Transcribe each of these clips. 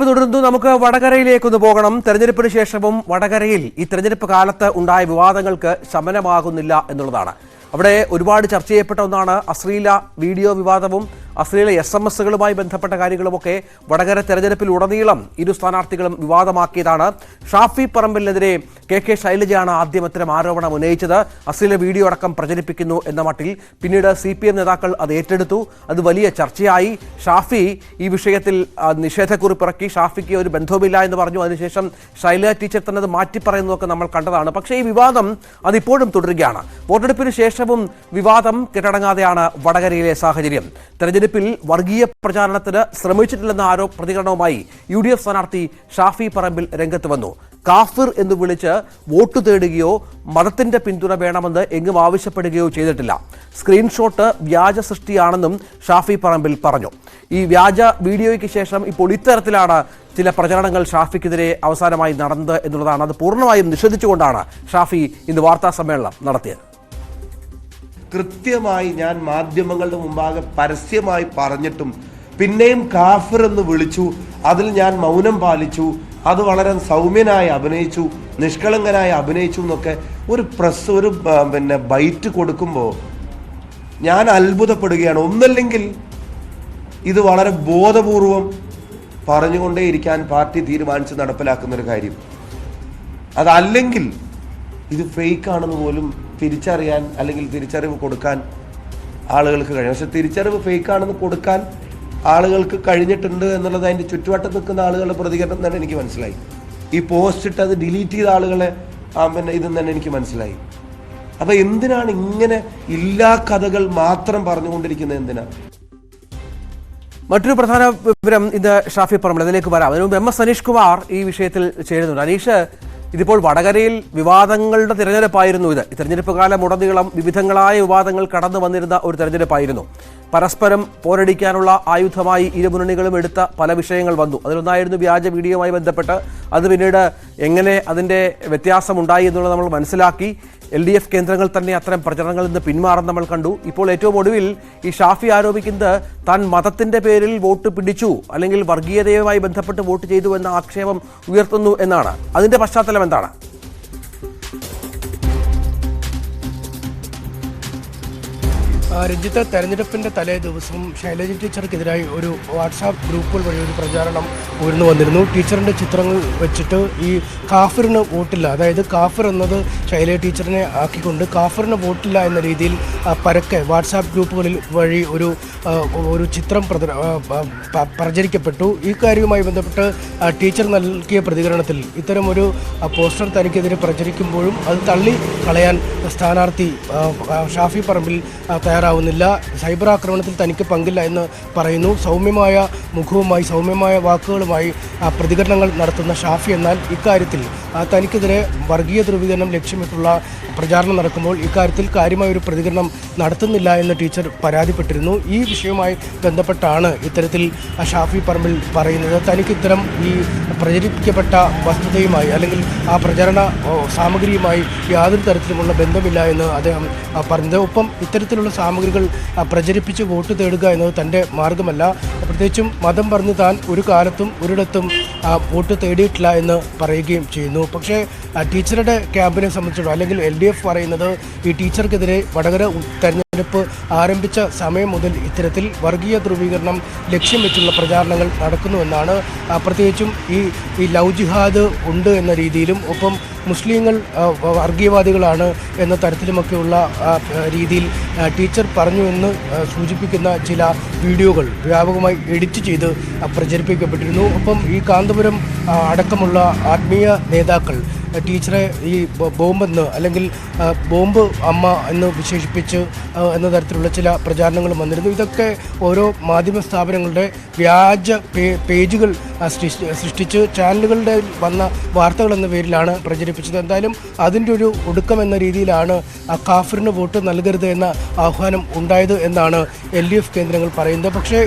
തുടരുന്നു. നമുക്ക് വടകരയിലേക്കൊന്ന് പോകണം. തെരഞ്ഞെടുപ്പിന് ശേഷവും വടകരയിൽ ഈ തെരഞ്ഞെടുപ്പ് കാലത്ത് ഉണ്ടായ വിവാദങ്ങൾക്ക് ശമനമാകുന്നില്ല എന്നുള്ളതാണ്. അവിടെ ഒരുപാട് ചർച്ച ചെയ്യപ്പെട്ട ഒന്നാണ് അശ്ലീല വീഡിയോ വിവാദവും അശ്ലീല SMS-കളുമായി ബന്ധപ്പെട്ട കാര്യങ്ങളുമൊക്കെ വടകര തെരഞ്ഞെടുപ്പിൽ ഉടനീളം ഇരു സ്ഥാനാർത്ഥികളും വിവാദമാക്കിയതാണ്. ഷാഫി പറമ്പിലിനെതിരെ KK ശൈലജയാണ് ആദ്യം ഇത്തരം ആരോപണം ഉന്നയിച്ചത്. അശ്ലീല വീഡിയോ അടക്കം പ്രചരിപ്പിക്കുന്നു എന്ന മട്ടിൽ. പിന്നീട് CPM നേതാക്കൾ അത് ഏറ്റെടുത്തു. അത് വലിയ ചർച്ചയായി. ഷാഫി ഈ വിഷയത്തിൽ നിഷേധക്കുറിപ്പിറക്കി. ഷാഫിക്ക് ഒരു ബന്ധവുമില്ല എന്ന് പറഞ്ഞു. അതിനുശേഷം ശൈലജ ടീച്ചർ തന്നെ അത് മാറ്റിപ്പറയുന്നതൊക്കെ നമ്മൾ കണ്ടതാണ്. പക്ഷേ ഈ വിവാദം അതിപ്പോഴും തുടരുകയാണ്. വോട്ടെടുപ്പിന് ശേഷവും വിവാദം കെട്ടടങ്ങാതെയാണ് വടകരയിലെ സാഹചര്യം. തെരഞ്ഞെടുപ്പിൽ വർഗീയ പ്രചാരണത്തിന് ശ്രമിച്ചിട്ടില്ലെന്ന പ്രതികരണവുമായി UDF സ്ഥാനാർത്ഥി ഷാഫി പറമ്പിൽ രംഗത്ത് വന്നു. കാഫിർ എന്ന് വിളിച്ച് വോട്ട് തേടുകയോ മതത്തിന്റെ പിന്തുണ വേണമെന്ന് എങ്ങും ആവശ്യപ്പെടുകയോ ചെയ്തിട്ടില്ല. സ്ക്രീൻഷോട്ട് വ്യാജ സൃഷ്ടിയാണെന്നും ഷാഫി പറമ്പിൽ പറഞ്ഞു. ഈ വ്യാജ വീഡിയോയ്ക്ക് ശേഷം ഇപ്പോൾ ഇത്തരത്തിലാണ് ചില പ്രചരണങ്ങൾ ഷാഫിക്കെതിരെ അവസാനമായി നടന്നത് എന്നുള്ളതാണ്. അത് പൂർണ്ണമായും നിഷേധിച്ചുകൊണ്ടാണ് ഷാഫി ഇന്ന് വാർത്താ സമ്മേളനം നടത്തിയത്. കൃത്യമായി ഞാൻ മാധ്യമങ്ങളുടെ മുമ്പാകെ പരസ്യമായി പറഞ്ഞിട്ടും പിന്നെയും കാഫിർ എന്ന് വിളിച്ചു. അതിൽ ഞാൻ മൗനം പാലിച്ചു. അത് വളരെ സൗമ്യനായി അഭിനയിച്ചു, നിഷ്കളങ്കനായി അഭിനയിച്ചു എന്നൊക്കെ ഒരു ബൈറ്റ് കൊടുക്കുമ്പോൾ ഞാൻ അത്ഭുതപ്പെടുകയാണ്. ഒന്നല്ലെങ്കിൽ ഇത് വളരെ ബോധപൂർവം പറഞ്ഞുകൊണ്ടേയിരിക്കാൻ പാർട്ടി തീരുമാനിച്ച് നടപ്പിലാക്കുന്നൊരു കാര്യം, അതല്ലെങ്കിൽ ഇത് ഫേക്കാണെന്ന് പോലും തിരിച്ചറിയാൻ അല്ലെങ്കിൽ തിരിച്ചറിവ് കൊടുക്കാൻ ആളുകൾക്ക് കഴിയും. പക്ഷെ തിരിച്ചറിവ് ഫേക്കാണെന്ന് കൊടുക്കാൻ ആളുകൾക്ക് കഴിഞ്ഞിട്ടുണ്ട് എന്നുള്ളത് അതിൻ്റെ ചുറ്റുവട്ടത്ത് നിൽക്കുന്ന ആളുകളുടെ പ്രതികരണം തന്നെ എനിക്ക് മനസ്സിലായി. ഈ പോസ്റ്റ് ഇട്ട് അത് ഡിലീറ്റ് ചെയ്ത ആളുകളെ ഇതെന്ന് തന്നെ എനിക്ക് മനസ്സിലായി. അപ്പം എന്തിനാണ് ഇങ്ങനെ ഇല്ലാ കഥകൾ മാത്രം പറഞ്ഞുകൊണ്ടിരിക്കുന്നത്? എന്തിനാണ്? മറ്റൊരു പ്രധാന വിവരം ഇത് ഷാഫി പറമ്പിൽ, അതിലേക്ക് വരാം. അതിനു മുമ്പ് MS അനീഷ് കുമാർ ഈ വിഷയത്തിൽ ചേരുന്നുണ്ട്. അനീഷ്, ഇതിപ്പോൾ വടകരയിൽ വിവാദങ്ങളുടെ തിരഞ്ഞെടുപ്പായിരുന്നു. ഈ തെരഞ്ഞെടുപ്പ് കാലം ഉടനീളം വിവിധങ്ങളായ വിവാദങ്ങൾ കടന്നു വന്നിരുന്ന ഒരു തെരഞ്ഞെടുപ്പായിരുന്നു. പരസ്പരം പോരടിക്കാനുള്ള ആയുധമായി ഇരുമുന്നണികളും എടുത്ത പല വിഷയങ്ങൾ വന്നു. അതിലൊന്നായിരുന്നു വ്യാജ വീഡിയോയുമായി ബന്ധപ്പെട്ട്. അത് പിന്നീട് എങ്ങനെ അതിൻ്റെ വ്യത്യാസമുണ്ടായി എന്നുള്ളത് നമ്മൾ മനസ്സിലാക്കി. LDF കേന്ദ്രങ്ങൾ തന്നെ അത്തരം പ്രചരണങ്ങളിൽ നിന്ന് പിന്മാറാൻ നമ്മൾ കണ്ടു. ഇപ്പോൾ ഏറ്റവും ഒടുവിൽ ഈ ഷാഫി ആരോപിക്കുന്നത് താൻ മതത്തിൻ്റെ പേരിൽ വോട്ട് പിടിച്ചു അല്ലെങ്കിൽ വർഗീയതയുമായി ബന്ധപ്പെട്ട് വോട്ട് ചെയ്തു എന്ന ആക്ഷേപം ഉയർത്തുന്നു എന്നാണ്. അതിൻ്റെ പശ്ചാത്തലം എന്താണ്? രഞ്ജിത്ത്, തെരഞ്ഞെടുപ്പിൻ്റെ തലേ ദിവസം ശൈലജ ടീച്ചർക്കെതിരായി ഒരു വാട്സാപ്പ് ഗ്രൂപ്പുകൾ വഴി ഒരു പ്രചാരണം ഉയർന്നു വന്നിരുന്നു. ടീച്ചറിൻ്റെ ചിത്രങ്ങൾ വെച്ചിട്ട് ഈ കാഫിറിന് വോട്ടില്ല, അതായത് കാഫിർ എന്നത് ശൈലജ ടീച്ചറിനെ ആക്കിക്കൊണ്ട് കാഫിറിന് വോട്ടില്ല എന്ന രീതിയിൽ പരക്കെ വാട്സാപ്പ് ഗ്രൂപ്പുകളിൽ വഴി ഒരു ചിത്രം പ്രചരിക്കപ്പെട്ടു. ഈ കാര്യവുമായി ബന്ധപ്പെട്ട് ടീച്ചർ നൽകിയ പ്രതികരണത്തിൽ ഇത്തരമൊരു പോസ്റ്റർ തനിക്കെതിരെ പ്രചരിക്കുമ്പോഴും അത് തള്ളി കളയാൻ സ്ഥാനാർത്ഥി ഷാഫി പറമ്പിൽ തയ്യാറാവുന്നില്ല. സൈബർ ആക്രമണത്തിൽ തനിക്ക് പങ്കില്ല എന്ന് പറയുന്നു. സൗമ്യമായ മുഖവുമായി സൗമ്യമായ വാക്കുകളുമായി പ്രതികരണങ്ങൾ നടത്തുന്ന ഷാഫി എന്നാൽ ഇക്കാര്യത്തിൽ തനിക്കെതിരെ വർഗീയ ധ്രുവീകരണം ലക്ഷ്യമിട്ടുള്ള പ്രചാരണം നടക്കുമ്പോൾ ഇക്കാര്യത്തിൽ കാര്യമായ ഒരു പ്രതികരണം നടത്തുന്നില്ല എന്ന് ടീച്ചർ പരാതിപ്പെട്ടിരുന്നു. ഈ വിഷയവുമായി ബന്ധപ്പെട്ടാണ് ഇത്തരത്തിൽ ഷാഫി പറമ്പിൽ പറയുന്നത്. തനിക്ക് ഇത്തരം ഈ പ്രചരിപ്പിക്കപ്പെട്ട വസ്തുതയുമായി അല്ലെങ്കിൽ ആ പ്രചരണ സാമഗ്രിയുമായി യാതൊരു തരത്തിലുമുള്ള ബന്ധമില്ല എന്ന് അദ്ദേഹം പറഞ്ഞത്. ഒപ്പം ഇത്തരത്തിലുള്ള സാമഗ്രികൾ പ്രചരിപ്പിച്ച് വോട്ട് തേടുക എന്നത് തൻ്റെ മാർഗമല്ല. പ്രത്യേകിച്ചും മതം പറഞ്ഞ് താൻ ഒരു കാലത്തും ഒരിടത്തും വോട്ട് തേടിയിട്ടില്ല എന്ന് പറയുകയും ചെയ്യുന്നു. പക്ഷേ ടീച്ചറുടെ ക്യാമ്പിനെ സംബന്ധിച്ചിടത്തോളം അല്ലെങ്കിൽ LDF പറയുന്നത് ഈ ടീച്ചർക്കെതിരെ വടകര തെരഞ്ഞെടുപ്പ് ആരംഭിച്ച സമയം മുതൽ ഇത്തരത്തിൽ വർഗീയ ധ്രുവീകരണം ലക്ഷ്യം വെച്ചുള്ള പ്രചാരണങ്ങൾ നടക്കുന്നുവെന്നാണ്. പ്രത്യേകിച്ചും ഈ ലവ് ജിഹാദ് ഉണ്ട് എന്ന രീതിയിലും ഒപ്പം മുസ്ലിങ്ങൾ വർഗീയവാദികളാണ് എന്ന തരത്തിലുമൊക്കെയുള്ള രീതിയിൽ ടീച്ചർ പറഞ്ഞു എന്ന് സൂചിപ്പിക്കുന്ന ചില വീഡിയോകൾ വ്യാപകമായി എഡിറ്റ് ചെയ്ത് പ്രചരിപ്പിക്കപ്പെട്ടിരുന്നു. ഒപ്പം ഈ കാന്തപുരം അടക്കമുള്ള ആത്മീയ നേതാക്കൾ ടീച്ചറെ ഈ ബോംബെന്ന് അല്ലെങ്കിൽ ബോംബ് അമ്മ എന്ന് വിശേഷിപ്പിച്ച് എന്ന തരത്തിലുള്ള ചില പ്രചാരണങ്ങളും വന്നിരുന്നു. ഇതൊക്കെ ഓരോ മാധ്യമ സ്ഥാപനങ്ങളുടെ വ്യാജ പേജുകൾ സൃഷ്ടിച്ച് ചാനലുകളുടെ വന്ന വാർത്തകൾ എന്ന പേരിലാണ് പ്രചരിപ്പിച്ചത്. എന്തായാലും അതിൻ്റെ ഒരു ഒടുക്കം എന്ന രീതിയിലാണ് കാഫിറിന് വോട്ട് നൽകരുത് എന്ന ആഹ്വാനം ഉണ്ടായത് എന്നാണ് LDF കേന്ദ്രങ്ങൾ പറയുന്നത്. പക്ഷേ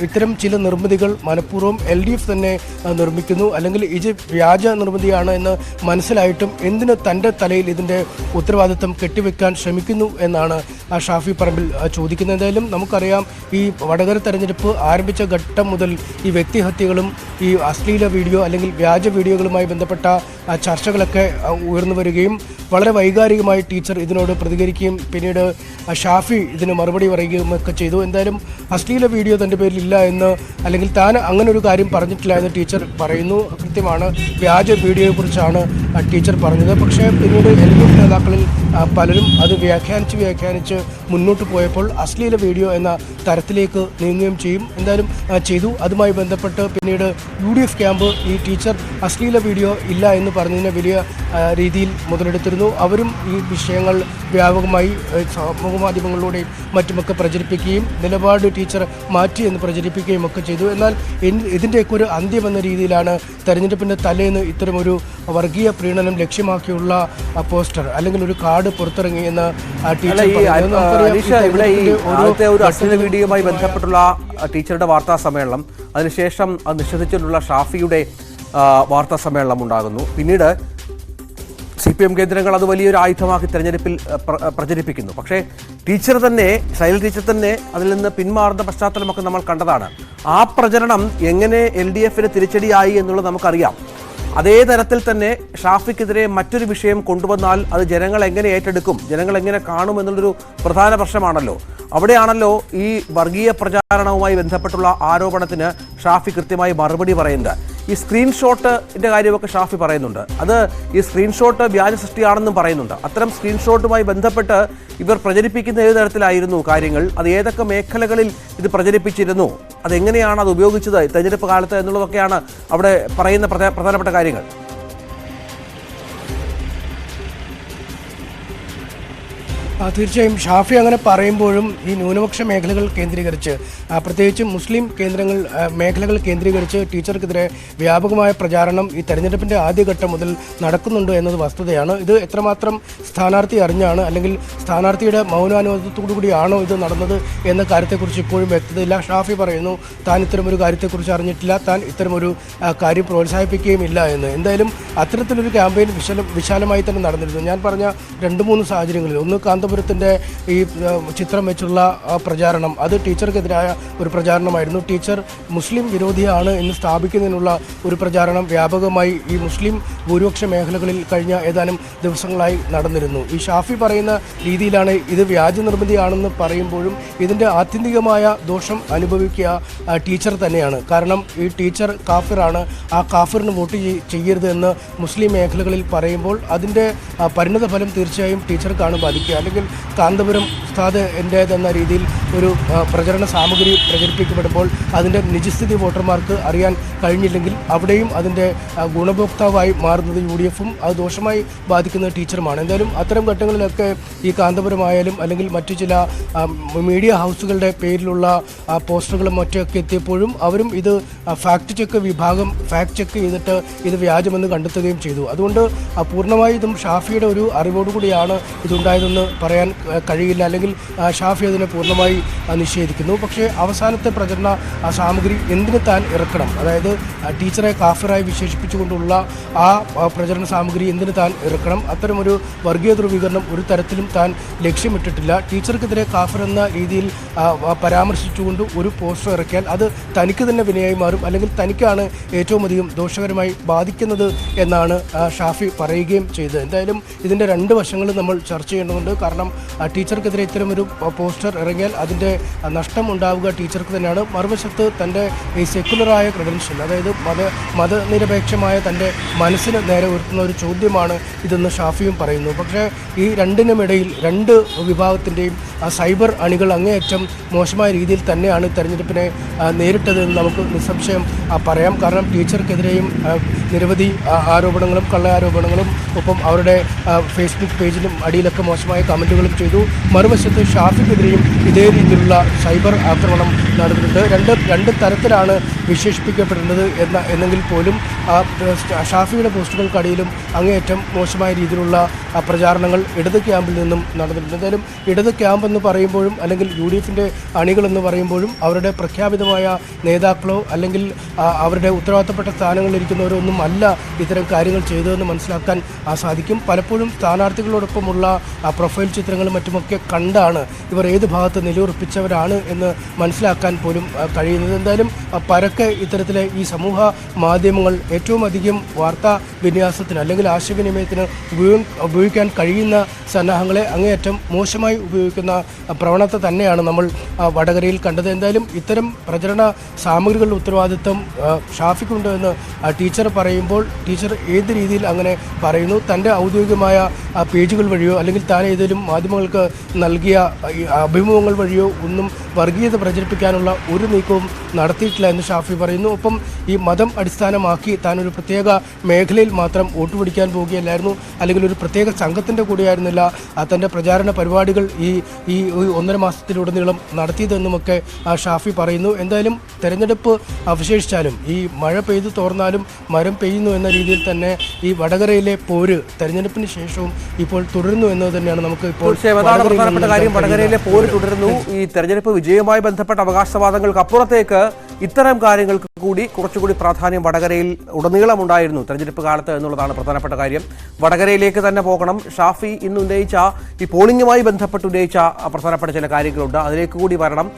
ഇത്തരം ചില നിർമ്മിതികൾ മനഃപൂർവ്വം LDF തന്നെ നിർമ്മിക്കുന്നു, അല്ലെങ്കിൽ ഇത് വ്യാജ നിർമ്മിതിയാണ് എന്ന് മനസ്സിലായിട്ടും എന്തിന് തൻ്റെ തലയിൽ ഇതിൻ്റെ ഉത്തരവാദിത്തം കെട്ടിവെക്കാൻ ശ്രമിക്കുന്നു എന്നാണ് ഷാഫി പറമ്പിൽ ചോദിക്കുന്നത്. എന്തായാലും നമുക്കറിയാം, ഈ വടകര തെരഞ്ഞെടുപ്പ് ആരംഭിച്ച ഘട്ടം മുതൽ ഈ വ്യക്തിഹത്യകളും ഈ അശ്ലീല വീഡിയോ അല്ലെങ്കിൽ വ്യാജ വീഡിയോകളുമായി ബന്ധപ്പെട്ട ചർച്ചകളൊക്കെ ഉയർന്നു വരികയും വളരെ വൈകാരികമായി ടീച്ചർ ഇതിനോട് പ്രതികരിക്കുകയും പിന്നീട് ഷാഫി ഇതിന് മറുപടി പറയുകയും ഒക്കെ ചെയ്തു. എന്തായാലും അശ്ലീല വീഡിയോ തൻ്റെ പേരിലില്ല എന്ന്, അല്ലെങ്കിൽ താൻ അങ്ങനെ ഒരു കാര്യം പറഞ്ഞിട്ടില്ല എന്ന് ടീച്ചർ പറയുന്നു. കൃത്യമാണ്, വ്യാജ വീഡിയോയെക്കുറിച്ചാണ് ടീച്ചർ പറഞ്ഞത്. പക്ഷേ പിന്നീട് LDF നേതാക്കളിൽ പലരും അത് വ്യാഖ്യാനിച്ച് മുന്നോട്ട് പോയപ്പോൾ അശ്ലീല വീഡിയോ എന്ന തരത്തിലേക്ക് നീങ്ങുകയും ചെയ്തു. അതുമായി ബന്ധപ്പെട്ട് പിന്നീട് UDF ക്യാമ്പ് ഈ ടീച്ചർ അശ്ലീല വീഡിയോ ഇല്ല എന്ന് പറഞ്ഞതിനെ വലിയ രീതിയിൽ മുതലെടുത്തിരുന്നു. അവരും ഈ വിഷയങ്ങൾ വ്യാപകമായി സമൂഹ മാധ്യമങ്ങളിലൂടെയും മറ്റുമൊക്കെ പ്രചരിപ്പിക്കുകയും നിലപാട് ടീച്ചർ മാറ്റി എന്ന് പ്രചരിപ്പിക്കുകയും ഒക്കെ ചെയ്തു. എന്നാൽ ഇതിൻ്റെയൊക്കെ ഒരു അന്ത്യമെന്ന രീതിയിലാണ് തെരഞ്ഞെടുപ്പിൻ്റെ തലേന്ന് ഇത്തരമൊരു വർഗീയ പ്രീണനം ലക്ഷ്യമാക്കിയുള്ള പോസ്റ്റർ അല്ലെങ്കിൽ ഒരു കാർഡ് പുറത്തിറങ്ങി എന്ന് ടീച്ചർ വീഡിയോയുമായി ബന്ധപ്പെട്ടുള്ള ടീച്ചറുടെ വാർത്താ സമ്മേളനം, അതിനുശേഷം അത് നിഷേധിച്ചിട്ടുള്ള ഷാഫിയുടെ വാർത്താ സമ്മേളനം ഉണ്ടാകുന്നു. പിന്നീട് CPM കേന്ദ്രങ്ങൾ അത് വലിയൊരു ആയുധമാക്കി തെരഞ്ഞെടുപ്പിൽ പ്രചരിപ്പിക്കുന്നു. പക്ഷേ ടീച്ചർ തന്നെ, ശൈല ടീച്ചർ തന്നെ അതിൽ നിന്ന് പിന്മാറുന്ന പശ്ചാത്തലമൊക്കെ നമ്മൾ കണ്ടതാണ്. ആ പ്രചരണം എങ്ങനെ LDFന് തിരിച്ചടിയായി എന്നുള്ളത് നമുക്കറിയാം. അതേ തരത്തിൽ തന്നെ ഷാഫിക്കെതിരെ മറ്റൊരു വിഷയം കൊണ്ടുവന്നാൽ അത് ജനങ്ങൾ എങ്ങനെ ഏറ്റെടുക്കും, ജനങ്ങൾ എങ്ങനെ കാണും എന്നുള്ളൊരു പ്രധാന പ്രശ്നമാണല്ലോ. അവിടെയാണല്ലോ ഈ വർഗീയ പ്രചാരണവുമായി ബന്ധപ്പെട്ടുള്ള ആരോപണത്തിന് ഷാഫി കൃത്യമായി മറുപടി പറയുന്നത്. ഈ സ്ക്രീൻഷോട്ടിൻ്റെ കാര്യമൊക്കെ ഷാഫി പറയുന്നുണ്ട്. അത് ഈ സ്ക്രീൻഷോട്ട് വ്യാജ സൃഷ്ടിയാണെന്നും പറയുന്നുണ്ട്. അത്തരം സ്ക്രീൻഷോട്ടുമായി ബന്ധപ്പെട്ട് ഇവർ പ്രചരിപ്പിക്കുന്ന ഏത് തരത്തിലായിരുന്നു കാര്യങ്ങൾ, അത് ഏതൊക്കെ മേഖലകളിൽ ഇത് പ്രചരിപ്പിച്ചിരുന്നു, അതെങ്ങനെയാണ് അത് ഉപയോഗിച്ചത് തെരഞ്ഞെടുപ്പ് കാലത്ത് എന്നുള്ളതൊക്കെയാണ് അവിടെ പറയുന്ന പ്രധാനപ്പെട്ട കാര്യങ്ങൾ. തീർച്ചയായും ഷാഫി അങ്ങനെ പറയുമ്പോഴും ഈ ന്യൂനപക്ഷ മേഖലകൾ കേന്ദ്രീകരിച്ച്, പ്രത്യേകിച്ച് മുസ്ലിം മേഖലകൾ കേന്ദ്രീകരിച്ച് ടീച്ചർക്കെതിരെ വ്യാപകമായ പ്രചാരണം ഈ തെരഞ്ഞെടുപ്പിൻ്റെ ആദ്യഘട്ടം മുതൽ നടക്കുന്നുണ്ട് എന്നത് വസ്തുതയാണ്. ഇത് എത്രമാത്രം സ്ഥാനാർത്ഥി അറിഞ്ഞാണ്, അല്ലെങ്കിൽ സ്ഥാനാർത്ഥിയുടെ മൗനാനുവാദത്തോടു കൂടിയാണോ ഇത് നടന്നത് എന്ന കാര്യത്തെക്കുറിച്ച് ഇപ്പോഴും വ്യക്തതയില്ല. ഷാഫി പറയുന്നു താൻ ഇത്തരമൊരു കാര്യത്തെക്കുറിച്ച് അറിഞ്ഞിട്ടില്ല, താൻ ഇത്തരമൊരു കാര്യം പ്രോത്സാഹിപ്പിക്കുകയുമില്ല എന്ന്. എന്തായാലും അത്തരത്തിലൊരു ക്യാമ്പയിൻ വിശാലമായി തന്നെ നടന്നിരുന്നു. ഞാൻ പറഞ്ഞ 2-3 സാഹചര്യങ്ങളിൽ, ഒന്ന് കാന്തപുരത്തിൻ്റെ ഈ ചിത്രം വെച്ചുള്ള പ്രചാരണം, അത് ടീച്ചർക്കെതിരായ ഒരു പ്രചാരണമായിരുന്നു. ടീച്ചർ മുസ്ലിം വിരോധിയാണ് എന്ന് സ്ഥാപിക്കുന്നതിനുള്ള ഒരു പ്രചാരണം വ്യാപകമായി ഈ മുസ്ലിം ഭൂരിപക്ഷ മേഖലകളിൽ കഴിഞ്ഞ ഏതാനും ദിവസങ്ങളായി നടന്നിരുന്നു. ഈ ഷാഫി പറയുന്ന രീതിയിലാണ് ഇത് വ്യാജ നിർമ്മിതിയാണെന്ന് പറയുമ്പോഴും ഇതിൻ്റെ ആത്യന്തികമായ ദോഷം അനുഭവിക്കുക ടീച്ചർ തന്നെയാണ്. കാരണം ഈ ടീച്ചർ കാഫിറാണ്, ആ കാഫിറിന് വോട്ട് ചെയ്യരുത് എന്ന് മുസ്ലിം മേഖലകളിൽ പറയുമ്പോൾ അതിൻ്റെ പരിണത ഫലം തീർച്ചയായും ടീച്ചർക്കാണ് ബാധിക്കുക. അല്ലെങ്കിൽ കാന്തപുരം ഉസ്താദ് എൻ്റേതെന്ന രീതിയിൽ ഒരു പ്രചരണ സാമഗ്രി പ്രചരിപ്പിക്കപ്പെടുമ്പോൾ അതിൻ്റെ നിജസ്ഥിതി വോട്ടർമാർക്ക് അറിയാൻ കഴിഞ്ഞില്ലെങ്കിൽ അവിടെയും അതിൻ്റെ ഗുണഭോക്താവായി മാറുന്നത് UDFും അത് ദോഷമായി ബാധിക്കുന്നത് ടീച്ചറുമാണ്. എന്തായാലും അത്തരം ഘട്ടങ്ങളിലൊക്കെ ഈ കാന്തപുരമായാലും അല്ലെങ്കിൽ മറ്റു ചില മീഡിയ ഹൗസുകളുടെ പേരിലുള്ള പോസ്റ്ററുകളും മറ്റൊക്കെ എത്തിയപ്പോഴും അവരും ഇത് ഫാക്ട് ചെക്ക് ചെയ്തിട്ട് ഇത് വ്യാജമെന്ന് കണ്ടെത്തുകയും ചെയ്തു. അതുകൊണ്ട് പൂർണ്ണമായി ഇതും ഷാഫിയുടെ ഒരു അറിവോടുകൂടിയാണ് ഇതുണ്ടായതെന്ന് പറയാൻ കഴിയില്ല, അല്ലെങ്കിൽ ഷാഫി അതിനെ പൂർണ്ണമായി നിഷേധിക്കുന്നു. പക്ഷേ അവസാനത്തെ പ്രചരണ സാമഗ്രി എന്തിന് താൻ ഇറക്കണം, അതായത് ടീച്ചറെ കാഫിറായി വിശേഷിപ്പിച്ചുകൊണ്ടുള്ള ആ പ്രചരണ സാമഗ്രി എന്തിന് താൻ ഇറക്കണം, അത്തരമൊരു വർഗീയ ധ്രുവീകരണം ഒരു തരത്തിലും താൻ ലക്ഷ്യമിട്ടിട്ടില്ല. ടീച്ചർക്കെതിരെ കാഫിർ എന്ന രീതിയിൽ പരാമർശിച്ചുകൊണ്ട് ഒരു പോസ്റ്റർ ഇറക്കിയാൽ അത് തനിക്ക് തന്നെ വിനയായി മാറും, അല്ലെങ്കിൽ തനിക്കാണ് ഏറ്റവും അധികം ദോഷകരമായി ബാധിക്കുന്നത് എന്നാണ് ഷാഫി പറയുകയും ചെയ്തത്. എന്തായാലും ഇതിൻ്റെ 2 വശങ്ങളും നമ്മൾ ചർച്ച ചെയ്യേണ്ടതുണ്ട്. കാരണം ടീച്ചർക്കെതിരെ ഇത്തരമൊരു പോസ്റ്റർ ഇറങ്ങിയാൽ അതിൻ്റെ നഷ്ടം ഉണ്ടാവുക ടീച്ചർക്ക് തന്നെയാണ്. മറുവശത്ത് തൻ്റെ ഈ സെക്കുലറായ ക്രെഡൻഷ്യൽ, അതായത് മതനിരപേക്ഷമായ തൻ്റെ മനസ്സിന് നേരെ ഉയർത്തുന്ന ഒരു ചോദ്യമാണ് ഇതെന്ന് ഷാഫിയും പറയുന്നു. പക്ഷേ ഈ രണ്ടിനുമിടയിൽ 2 വിഭാഗത്തിൻ്റെയും സൈബർ അണികൾ അങ്ങേയറ്റം മോശമായ രീതിയിൽ തന്നെയാണ് തെരഞ്ഞെടുപ്പിനെ നേരിട്ടതെന്ന് നമുക്ക് നിസ്സംശയം പറയാം. കാരണം ടീച്ചർക്കെതിരെയും നിരവധി ആരോപണങ്ങളും കള്ളാരോപണങ്ങളും ഒപ്പം അവരുടെ ഫേസ്ബുക്ക് പേജിലും അടിയിലൊക്കെ മോശമായ കമൻറ്റുകളും ചെയ്തു. മറുവശത്ത് ഷാഫിക്കെതിരെയും ഇതേ രീതിയിലുള്ള സൈബർ ആക്രമണം നടന്നിട്ടുണ്ട്. രണ്ട് തരത്തിലാണ് വിശേഷിപ്പിക്കപ്പെടേണ്ടത് എന്നെങ്കിൽ പോലും ഷാഫിയുടെ പോസ്റ്റുകൾക്കടിയിലും അങ്ങേയറ്റം മോശമായ രീതിയിലുള്ള പ്രചാരണങ്ങൾ ഇടത് ക്യാമ്പിൽ നിന്നും നടന്നിട്ടുണ്ട്. എന്തായാലും ഇടത് ക്യാമ്പ് എന്ന് പറയുമ്പോഴും അല്ലെങ്കിൽ UDFിൻ്റെ അണികളെന്ന് പറയുമ്പോഴും അവരുടെ പ്രഖ്യാപിതമായ നേതാക്കളോ അല്ലെങ്കിൽ അവരുടെ ഉത്തരവാദിത്തപ്പെട്ട സ്ഥാനങ്ങളിലിരിക്കുന്നവരോ ഒന്നും മാത്രമല്ല ഇത്തരം കാര്യങ്ങൾ ചെയ്തതെന്ന് മനസ്സിലാക്കാൻ സാധിക്കും. പലപ്പോഴും സ്ഥാനാർത്ഥികളോടൊപ്പമുള്ള പ്രൊഫൈൽ ചിത്രങ്ങളും മറ്റുമൊക്കെ കണ്ടാണ് ഇവർ ഏത് ഭാഗത്ത് നിലയുറപ്പിച്ചവരാണ് എന്ന് മനസ്സിലാക്കാൻ പോലും കഴിയുന്നത്. എന്തായാലും പരക്കെ ഇത്തരത്തിലെ ഈ സമൂഹ മാധ്യമങ്ങൾ ഏറ്റവും അധികം വാർത്താ വിന്യാസത്തിന് അല്ലെങ്കിൽ ആശയവിനിമയത്തിന് ഉപയോഗിക്കാൻ കഴിയുന്ന സന്നാഹങ്ങളെ അങ്ങേയറ്റം മോശമായി ഉപയോഗിക്കുന്ന പ്രവണത തന്നെയാണ് നമ്മൾ വടകരയിൽ കണ്ടത്. എന്തായാലും ഇത്തരം പ്രചരണ സാമഗ്രികളുടെ ഉത്തരവാദിത്വം ഷാഫിക്കുണ്ട് എന്ന് ടീച്ചർ പറയുമ്പോൾ ടീച്ചർ ഏത് രീതിയിൽ അങ്ങനെ പറയുന്നു? തൻ്റെ ഔദ്യോഗികമായ പേജുകൾ വഴിയോ അല്ലെങ്കിൽ താൻ ഏതെങ്കിലും മാധ്യമങ്ങൾക്ക് നൽകിയ അഭിമുഖങ്ങൾ വഴിയോ ഒന്നും വർഗീയത പ്രചരിപ്പിക്കാനുള്ള ഒരു നീക്കവും നടത്തിയിട്ടില്ല എന്ന് ഷാഫി പറയുന്നു. ഒപ്പം ഈ മതം അടിസ്ഥാനമാക്കി താൻ ഒരു പ്രത്യേക മേഖലയിൽ മാത്രം വോട്ട് പിടിക്കാൻ പോവുകയല്ലായിരുന്നു, അല്ലെങ്കിൽ ഒരു പ്രത്യേക സംഘത്തിൻ്റെ കൂടെയായിരുന്നില്ല തൻ്റെ പ്രചാരണ പരിപാടികൾ ഈ 1.5 മാസത്തിലുടനീളം നടത്തിയതെന്നുമൊക്കെ ഷാഫി പറയുന്നു. എന്തായാലും തെരഞ്ഞെടുപ്പ് അവശേഷിച്ചാലും ഈ മഴ പെയ്തു തോർന്നാലും മരം പെയ്യുന്നു എന്ന രീതിയിൽ തന്നെ ഈ വടകരയിലെ പോര് തെരഞ്ഞെടുപ്പിന് ശേഷവും ഇപ്പോൾ തുടരുന്നു എന്നത് തന്നെയാണ് നമുക്ക് ഇപ്പോൾ പ്രധാനപ്പെട്ട കാര്യം. വടകരയിലെ പോര് തുടരുന്നു. ഈ തെരഞ്ഞെടുപ്പ് വിജയവുമായി ബന്ധപ്പെട്ട അവകാശവാദങ്ങൾക്ക് അപ്പുറത്തേക്ക് ഇത്തരം കാര്യങ്ങൾക്ക് കൂടി കുറച്ചുകൂടി പ്രാധാന്യം വടകരയിൽ ഉടനീളം ഉണ്ടായിരുന്നു തെരഞ്ഞെടുപ്പ് കാലത്ത് എന്നുള്ളതാണ് പ്രധാനപ്പെട്ട കാര്യം. വടകരയിലേക്ക് തന്നെ പോകണം. ഷാഫി ഇന്ന് ഉന്നയിച്ച ഈ പോളിംഗുമായി ബന്ധപ്പെട്ട് ഉന്നയിച്ച പ്രധാനപ്പെട്ട ചില കാര്യങ്ങളുണ്ട്, അതിലേക്ക് കൂടി വരണം.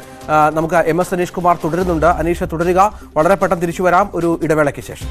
നമുക്ക് MS അനീഷ് കുമാർ തുടരുന്നുണ്ട്. അനീഷ് തുടരുക, വളരെ പെട്ടെന്ന് തിരിച്ചു വരാം ഒരു ഇടവേളയ്ക്ക് ശേഷം.